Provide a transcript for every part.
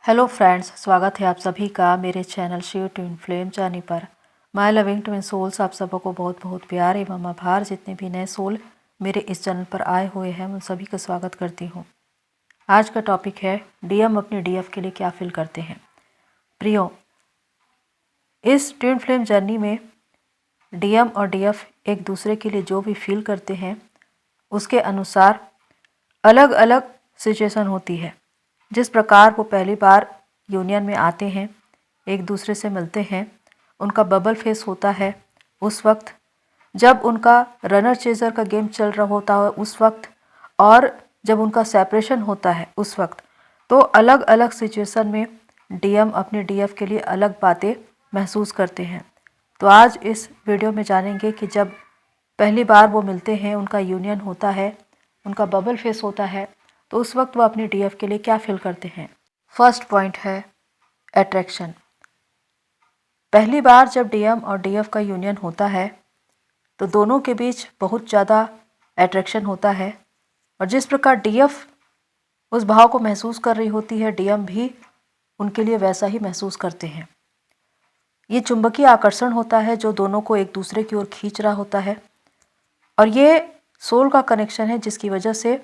Hello friends, स्वागत है आप सभी का मेरे channel Shiv twin flame journey पर। माय लविंग ट्विन सोल्स, आप सबको बहुत बहुत प्यार एवं आभार। जितने भी नए सोल मेरे इस चैनल पर आए हुए हैं उन सभी का स्वागत करती हूँ। आज का टॉपिक है डीएम अपने डीएफ के लिए क्या फील करते हैं। प्रियो, इस ट्विन फ्लेम जर्नी में डीएम और डीएफ एक दूसरे के लिए जो भी फील करते हैं उसके अनुसार अलग अलग सिचुएशन होती है। जिस प्रकार वो पहली बार यूनियन में आते हैं, एक दूसरे से मिलते हैं, उनका बबल फेस होता है उस वक्त, जब उनका रनर चेजर का गेम चल रहा होता है उस वक्त, और जब उनका सेपरेशन होता है उस वक्त, तो अलग अलग सिचुएशन में डीएम अपने डीएफ के लिए अलग बातें महसूस करते हैं। तो आज इस वीडियो में जानेंगे कि जब पहली बार वो मिलते हैं, उनका यूनियन होता है, उनका बबल फेस होता है, तो उस वक्त वो अपने डीएफ के लिए क्या फील करते हैं। फर्स्ट पॉइंट है अट्रैक्शन। पहली बार जब डीएम और डीएफ का यूनियन होता है तो दोनों के बीच बहुत ज़्यादा अट्रैक्शन होता है, और जिस प्रकार डीएफ उस भाव को महसूस कर रही होती है, डीएम भी उनके लिए वैसा ही महसूस करते हैं। ये चुंबकीय आकर्षण होता है जो दोनों को एक दूसरे की ओर खींच रहा होता है, और ये सोल का कनेक्शन है जिसकी वजह से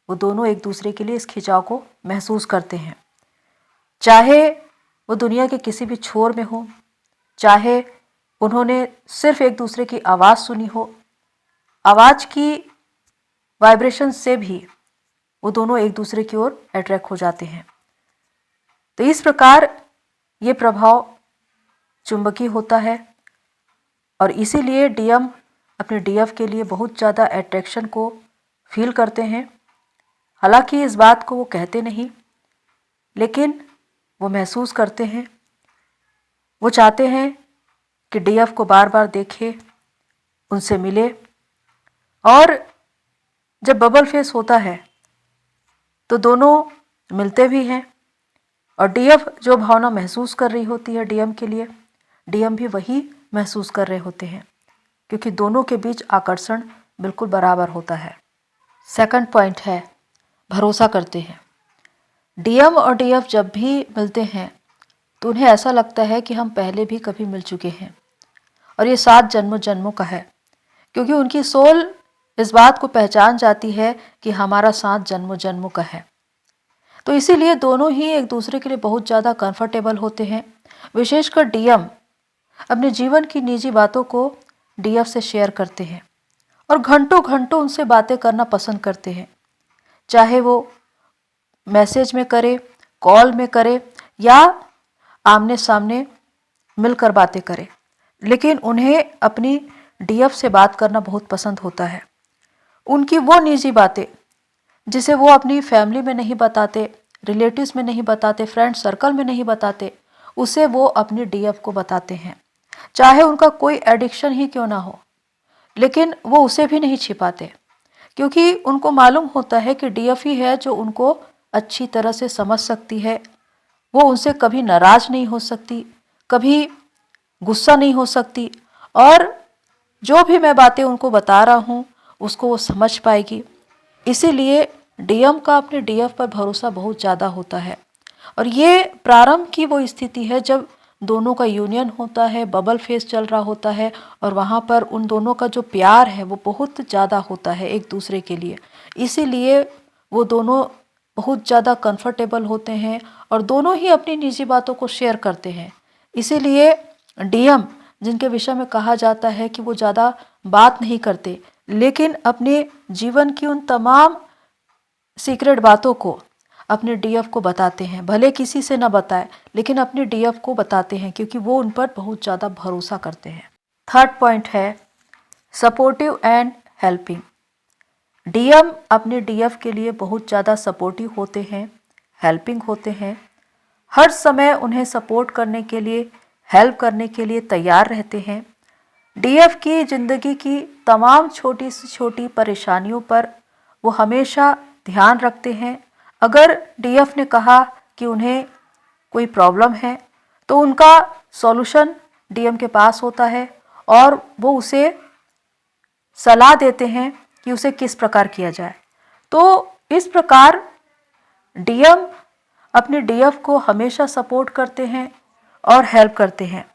वो दोनों एक दूसरे के लिए इस खिंचाव को महसूस करते हैं। चाहे वो दुनिया के किसी भी छोर में हो, चाहे उन्होंने सिर्फ एक दूसरे की आवाज़ सुनी हो, आवाज़ की वाइब्रेशन से भी वो दोनों एक दूसरे की ओर अट्रैक्ट हो जाते हैं। तो इस प्रकार ये प्रभाव चुंबकीय होता है, और इसीलिए डीएम अपने डीएफ के लिए बहुत ज़्यादा अट्रैक्शन को फील करते हैं। हालांकि इस बात को वो कहते नहीं, लेकिन वो महसूस करते हैं। वो चाहते हैं कि डीएफ को बार बार देखे, उनसे मिले, और जब बबल फेस होता है तो दोनों मिलते भी हैं, और डीएफ जो भावना महसूस कर रही होती है डीएम के लिए, डीएम भी वही महसूस कर रहे होते हैं, क्योंकि दोनों के बीच आकर्षण बिल्कुल बराबर होता है। सेकंड पॉइंट है भरोसा करते हैं। डीएम और डीएफ जब भी मिलते हैं तो उन्हें ऐसा लगता है कि हम पहले भी कभी मिल चुके हैं, और ये 7 जन्मों जन्मों का है, क्योंकि उनकी सोल इस बात को पहचान जाती है कि हमारा 7 जन्मों जन्मों का है। तो इसीलिए दोनों ही एक दूसरे के लिए बहुत ज़्यादा कंफर्टेबल होते हैं। विशेषकर डीएम अपने जीवन की निजी बातों को डीएफ से शेयर करते हैं, और घंटों घंटों उनसे बातें करना पसंद करते हैं, चाहे वो मैसेज में करे, कॉल में करे, या आमने सामने मिलकर बातें करे, लेकिन उन्हें अपनी डीएफ से बात करना बहुत पसंद होता है। उनकी वो निजी बातें जिसे वो अपनी फैमिली में नहीं बताते, रिलेटिव्स में नहीं बताते, फ्रेंड सर्कल में नहीं बताते, उसे वो अपनी डीएफ को बताते हैं। चाहे उनका कोई एडिक्शन ही क्यों ना हो, लेकिन वो उसे भी नहीं छिपाते, क्योंकि उनको मालूम होता है कि डीएफ ही है जो उनको अच्छी तरह से समझ सकती है। वो उनसे कभी नाराज नहीं हो सकती, कभी गुस्सा नहीं हो सकती, और जो भी मैं बातें उनको बता रहा हूँ उसको वो समझ पाएगी। इसीलिए डीएम का अपने डीएफ पर भरोसा बहुत ज़्यादा होता है, और ये प्रारंभ की वो स्थिति है जब दोनों का यूनियन होता है, बबल फेस चल रहा होता है, और वहाँ पर उन दोनों का जो प्यार है वो बहुत ज़्यादा होता है एक दूसरे के लिए। इसीलिए वो दोनों बहुत ज़्यादा कंफर्टेबल होते हैं, और दोनों ही अपनी निजी बातों को शेयर करते हैं। इसीलिए डीएम, जिनके विषय में कहा जाता है कि वो ज़्यादा बात नहीं करते, लेकिन अपने जीवन की उन तमाम सीक्रेट बातों को अपने डीएफ को बताते हैं। भले किसी से न बताए, लेकिन अपने डीएफ को बताते हैं, क्योंकि वो उन पर बहुत ज़्यादा भरोसा करते हैं। थर्ड पॉइंट है सपोर्टिव एंड हेल्पिंग। डीएम अपने डीएफ के लिए बहुत ज़्यादा सपोर्टिव होते हैं, हेल्पिंग होते हैं। हर समय उन्हें सपोर्ट करने के लिए, हेल्प करने के लिए तैयार रहते हैं। डीएफ की ज़िंदगी की तमाम छोटी से छोटी परेशानियों पर वो हमेशा ध्यान रखते हैं। अगर डीएफ ने कहा कि उन्हें कोई प्रॉब्लम है तो उनका सॉल्यूशन डीएम के पास होता है, और वो उसे सलाह देते हैं कि उसे किस प्रकार किया जाए। तो इस प्रकार डीएम अपने डीएफ को हमेशा सपोर्ट करते हैं और हेल्प करते हैं।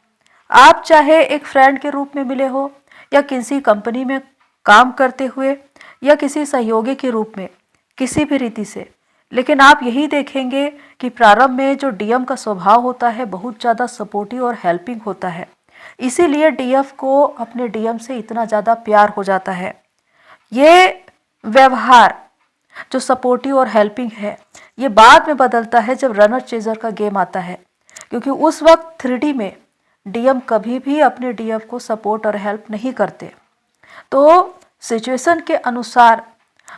आप चाहे एक फ्रेंड के रूप में मिले हो या किसी कंपनी में काम करते हुए या किसी सहयोगी के रूप में, किसी भी रीति से, लेकिन आप यही देखेंगे कि प्रारंभ में जो डीएम का स्वभाव होता है बहुत ज़्यादा सपोर्टिव और हेल्पिंग होता है। इसीलिए डीएफ को अपने डीएम से इतना ज़्यादा प्यार हो जाता है। ये व्यवहार जो सपोर्टिव और हेल्पिंग है, ये बाद में बदलता है जब रनर चेजर का गेम आता है, क्योंकि उस वक्त 3D में डीएम कभी भी अपने डीएफ को सपोर्ट और हेल्प नहीं करते। तो सिचुएशन के अनुसार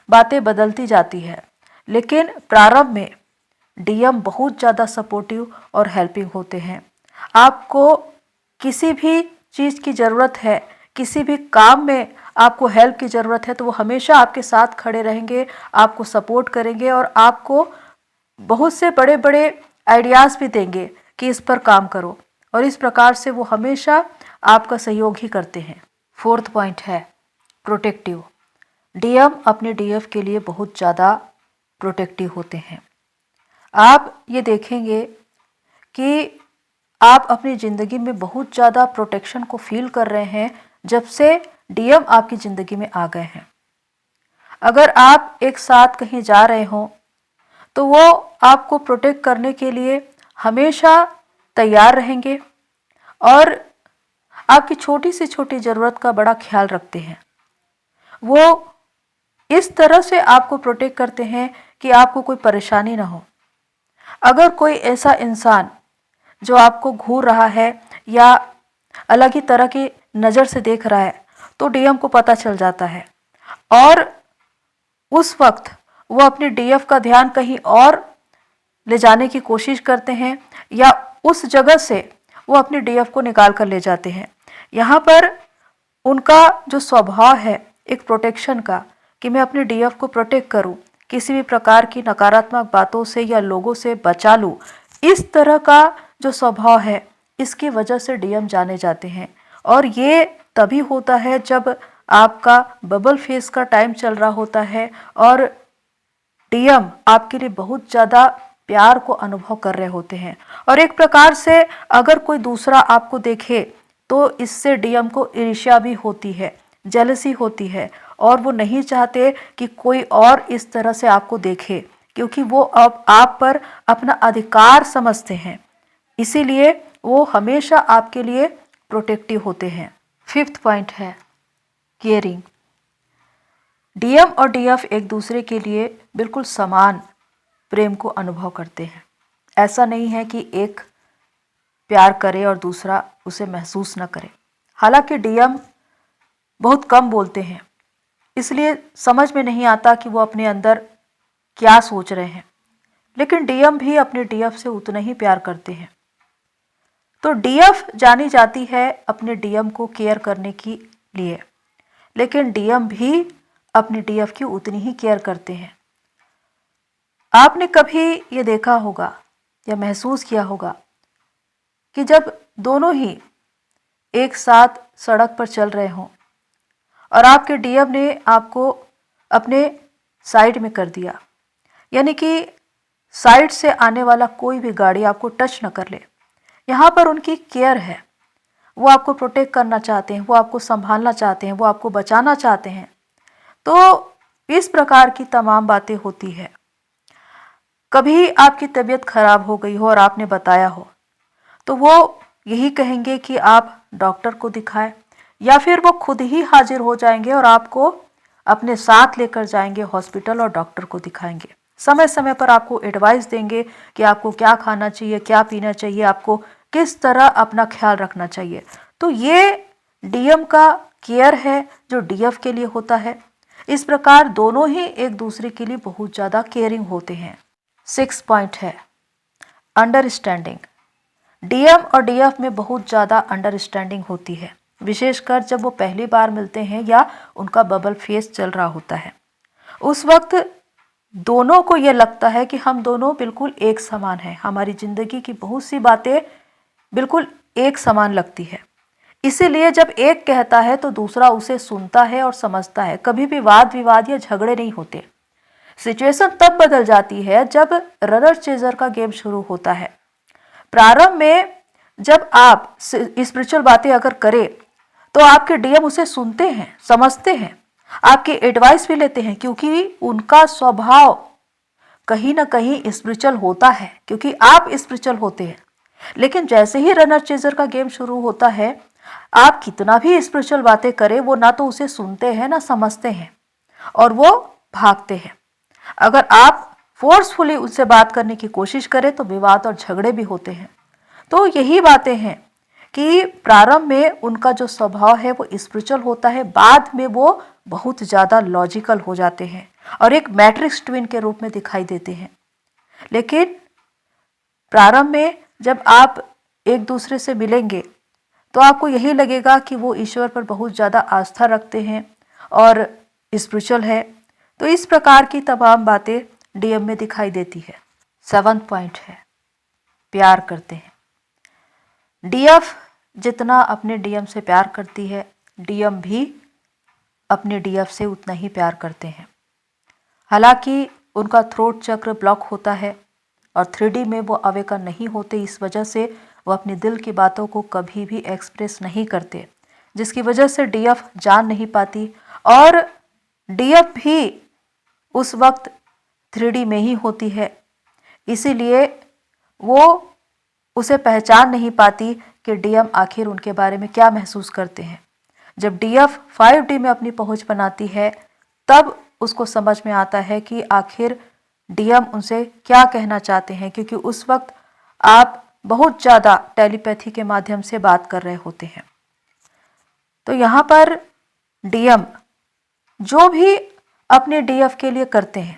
बातें बदलती जाती है, लेकिन प्रारंभ में डीएम बहुत ज़्यादा सपोर्टिव और हेल्पिंग होते हैं। आपको किसी भी चीज़ की ज़रूरत है, किसी भी काम में आपको हेल्प की ज़रूरत है, तो वो हमेशा आपके साथ खड़े रहेंगे, आपको सपोर्ट करेंगे और आपको बहुत से बड़े बड़े आइडियाज़ भी देंगे कि इस पर काम करो, और इस प्रकार से वो हमेशा आपका सहयोग ही करते हैं। 4th पॉइंट है प्रोटेक्टिव। डीएम अपने डीएफ के लिए बहुत ज़्यादा प्रोटेक्टिव होते हैं। आप ये देखेंगे कि आप अपनी ज़िंदगी में बहुत ज़्यादा प्रोटेक्शन को फील कर रहे हैं जब से डीएम आपकी ज़िंदगी में आ गए हैं। अगर आप एक साथ कहीं जा रहे हों तो वो आपको प्रोटेक्ट करने के लिए हमेशा तैयार रहेंगे और आपकी छोटी से छोटी ज़रूरत का बड़ा ख्याल रखते हैं। वो इस तरह से आपको प्रोटेक्ट करते हैं कि आपको कोई परेशानी ना हो। अगर कोई ऐसा इंसान जो आपको घूर रहा है या अलग ही तरह की नज़र से देख रहा है, तो डीएम को पता चल जाता है और उस वक्त वो अपने डीएफ का ध्यान कहीं और ले जाने की कोशिश करते हैं या उस जगह से वो अपने डीएफ को निकाल कर ले जाते हैं। यहाँ पर उनका जो स्वभाव है एक प्रोटेक्शन का, कि मैं अपने डीएफ को प्रोटेक्ट करूँ, किसी भी प्रकार की नकारात्मक बातों से या लोगों से बचा लूँ, इस तरह का जो स्वभाव है, इसकी वजह से डीएम जाने जाते हैं। और ये तभी होता है जब आपका बबल फेस का टाइम चल रहा होता है और डीएम आपके लिए बहुत ज़्यादा प्यार को अनुभव कर रहे होते हैं। और एक प्रकार से अगर कोई दूसरा आपको देखे तो इससे डीएम को ईर्ष्या भी होती है, जेलसी होती है, और वो नहीं चाहते कि कोई और इस तरह से आपको देखे, क्योंकि वो अब आप पर अपना अधिकार समझते हैं। इसीलिए वो हमेशा आपके लिए प्रोटेक्टिव होते हैं। 5th पॉइंट है केयरिंग। डीएम और डीएफ एक दूसरे के लिए बिल्कुल समान प्रेम को अनुभव करते हैं। ऐसा नहीं है कि एक प्यार करे और दूसरा उसे महसूस न करे। हालांकि डीएम बहुत कम बोलते हैं, इसलिए समझ में नहीं आता कि वो अपने अंदर क्या सोच रहे हैं, लेकिन डीएम भी अपने डीएफ से उतना ही प्यार करते हैं। तो डीएफ जानी जाती है अपने डीएम को केयर करने के लिए, लेकिन डीएम भी अपने डीएफ की उतनी ही केयर करते हैं। आपने कभी ये देखा होगा या महसूस किया होगा कि जब दोनों ही एक साथ सड़क पर चल रहे हों और आपके डीएम ने आपको अपने साइड में कर दिया, यानी कि साइड से आने वाला कोई भी गाड़ी आपको टच न कर ले, यहाँ पर उनकी केयर है। वो आपको प्रोटेक्ट करना चाहते हैं, वो आपको संभालना चाहते हैं, वो आपको बचाना चाहते हैं। तो इस प्रकार की तमाम बातें होती है। कभी आपकी तबीयत खराब हो गई हो और आपने बताया हो, तो वो यही कहेंगे कि आप डॉक्टर को दिखाएं, या फिर वो खुद ही हाजिर हो जाएंगे और आपको अपने साथ लेकर जाएंगे हॉस्पिटल और डॉक्टर को दिखाएंगे। समय समय पर आपको एडवाइस देंगे कि आपको क्या खाना चाहिए, क्या पीना चाहिए, आपको किस तरह अपना ख्याल रखना चाहिए। तो ये डीएम का केयर है जो डीएफ के लिए होता है। इस प्रकार दोनों ही एक दूसरे के लिए बहुत ज़्यादा केयरिंग होते हैं। 6th पॉइंट है अंडरस्टैंडिंग। डीएम और डीएफ में बहुत ज़्यादा अंडरस्टैंडिंग होती है, विशेषकर जब वो पहली बार मिलते हैं या उनका बबल फेस चल रहा होता है। उस वक्त दोनों को ये लगता है कि हम दोनों बिल्कुल एक समान हैं, हमारी ज़िंदगी की बहुत सी बातें बिल्कुल एक समान लगती है। इसीलिए जब एक कहता है तो दूसरा उसे सुनता है और समझता है। कभी भी वाद विवाद या झगड़े नहीं होते। सिचुएशन तब बदल जाती है जब रनर चेजर का गेम शुरू होता है। प्रारंभ में जब आप स्पिरिचुअल बातें अगर करें तो आपके डीएम उसे सुनते हैं, समझते हैं, आपकी एडवाइस भी लेते हैं, क्योंकि उनका स्वभाव कहीं ना कहीं स्पिरिचुअल होता है, क्योंकि आप स्पिरिचुअल होते हैं। लेकिन जैसे ही रनर चेजर का गेम शुरू होता है, आप कितना भी स्पिरिचुअल बातें करें, वो ना तो उसे सुनते हैं ना समझते हैं और वो भागते हैं। अगर आप फोर्सफुली उनसे बात करने की कोशिश करें तो विवाद और झगड़े भी होते हैं। तो यही बातें हैं कि प्रारंभ में उनका जो स्वभाव है वो स्पिरिचुअल होता है, बाद में वो बहुत ज़्यादा लॉजिकल हो जाते हैं और एक मैट्रिक्स ट्विन के रूप में दिखाई देते हैं। लेकिन प्रारंभ में जब आप एक दूसरे से मिलेंगे तो आपको यही लगेगा कि वो ईश्वर पर बहुत ज़्यादा आस्था रखते हैं और स्पिरिचुअल है। तो इस प्रकार की तमाम बातें डीएम में दिखाई देती है। 7th पॉइंट है, प्यार करते हैं। डीएफ जितना अपने डीएम से प्यार करती है, डीएम भी अपने डीएफ से उतना ही प्यार करते हैं। हालांकि उनका थ्रोट चक्र ब्लॉक होता है और 3D में वो अवेकन नहीं होते, इस वजह से वो अपने दिल की बातों को कभी भी एक्सप्रेस नहीं करते, जिसकी वजह से डीएफ जान नहीं पाती और डीएफ भी उस वक्त 3D में ही होती है, इसीलिए वो उसे पहचान नहीं पाती कि डीएम आखिर उनके बारे में क्या महसूस करते हैं। जब डीएफ 5D में अपनी पहुंच बनाती है तब उसको समझ में आता है कि आखिर डीएम उनसे क्या कहना चाहते हैं, क्योंकि उस वक्त आप बहुत ज़्यादा टेलीपैथी के माध्यम से बात कर रहे होते हैं। तो यहाँ पर डीएम जो भी अपने डीएफ के लिए करते हैं,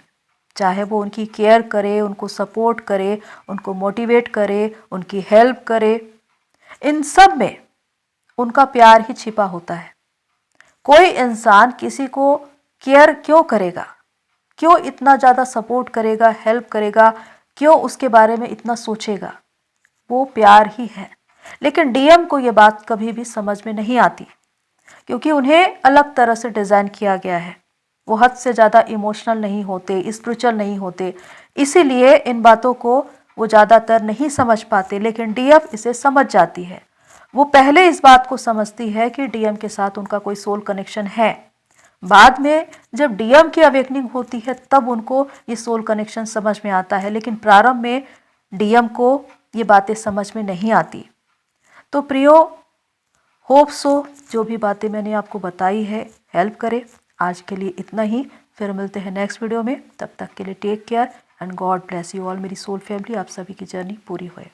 चाहे वो उनकी केयर करे, उनको सपोर्ट करे, उनको मोटिवेट करे, उनकी हेल्प करे, इन सब में उनका प्यार ही छिपा होता है। कोई इंसान किसी को केयर क्यों करेगा, क्यों इतना ज़्यादा सपोर्ट करेगा, हेल्प करेगा, क्यों उसके बारे में इतना सोचेगा? वो प्यार ही है। लेकिन डीएम को ये बात कभी भी समझ में नहीं आती, क्योंकि उन्हें अलग तरह से डिज़ाइन किया गया है। वो हद से ज़्यादा इमोशनल नहीं होते, स्पिरिचुअल नहीं होते, इसीलिए इन बातों को वो ज़्यादातर नहीं समझ पाते। लेकिन डीएफ इसे समझ जाती है। वो पहले इस बात को समझती है कि डीएम के साथ उनका कोई सोल कनेक्शन है। बाद में जब डीएम की अवेकनिंग होती है तब उनको ये सोल कनेक्शन समझ में आता है, लेकिन प्रारंभ में डीएम को ये बातें समझ में नहीं आती। तो प्रियो, होप सो जो भी बातें मैंने आपको बताई है हेल्प करे। आज के लिए इतना ही, फिर मिलते हैं नेक्स्ट वीडियो में। तब तक के लिए take care and God bless you all. मेरी सोल फैमिली, आप सभी की जर्नी पूरी होए।